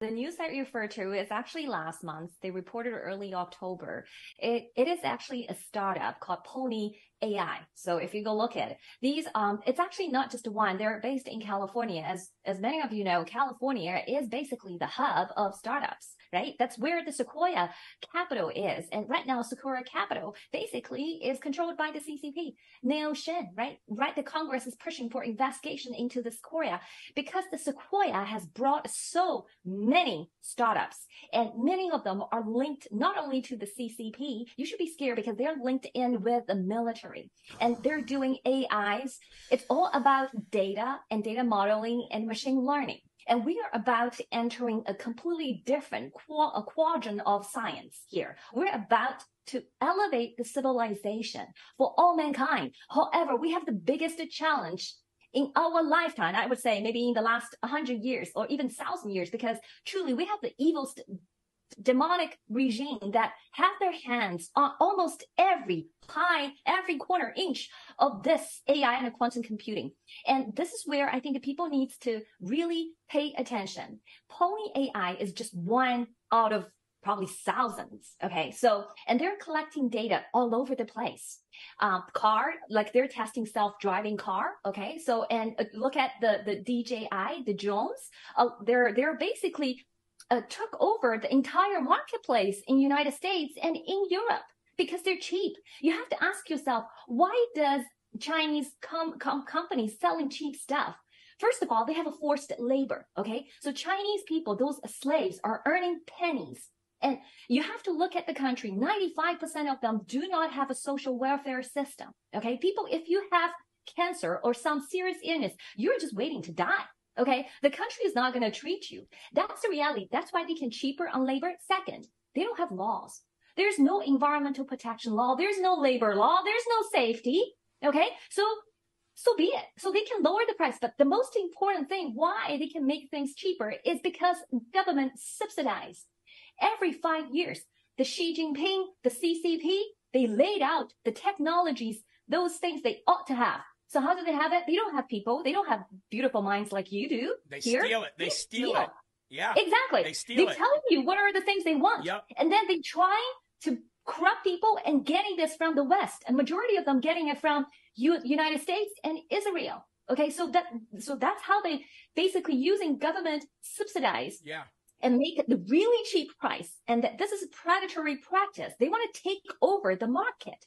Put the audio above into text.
the news that you refer to is actually last month. They reported early October. It is actually a startup called Pony AI. So if you go look at it, these, it's actually not just one. They're based in California. As many of you know, California is basically the hub of startups, right? That's where the Sequoia capital is. And right now, Sequoia capital basically is controlled by the CCP. Neo Shin, right? The Congress is pushing for investigation into the Sequoia because the Sequoia has brought so many startups, and many of them are linked not only to the CCP. You should be scared because they're linked in with the military, and they're doing AIs. It's all about data and data modeling and machine learning. And we are about entering a completely different quadrant of science here. We're about to elevate the civilization for all mankind. However, we have the biggest challenge in our lifetime, I would say maybe in the last 100 years or even 1,000 years, because truly we have the evil demonic regime that have their hands on almost every corner inch of this AI and quantum computing. And this is where I think people need to really pay attention. Pony AI is just one out of probably thousands. Okay. So, and they're collecting data all over the place. Like they're testing self-driving car. Okay. So, and look at the DJI, the drones. They're basically took over the entire marketplace in United States and in Europe because they're cheap. You have to ask yourself, why does Chinese companies selling cheap stuff? First of all, they have a forced labor. Okay. So Chinese people, those slaves are earning pennies. And you have to look at the country. 95% of them do not have a social welfare system. Okay. People, if you have cancer or some serious illness, you're just waiting to die. Okay. The country is not going to treat you. That's the reality. That's why they can cheaper on labor. Second, they don't have laws. There's no environmental protection law. There's no labor law. There's no safety. Okay. So be it. So they can lower the price. But the most important thing why they can make things cheaper is because government subsidize. Every 5 years, the Xi Jinping, the CCP, they laid out the technologies, those things they ought to have. So how do they have it? They don't have people. They don't have beautiful minds like you do. They steal it. They steal it. Yeah. Exactly. They steal They it. tell you what are the things they want. Yep. And then they try to corrupt people and getting this from the West. And majority of them getting it from United States and Israel. Okay. So that's how they basically using government subsidize. Yeah. And make it the really cheap price. And that this is a predatory practice. They want to take over the market.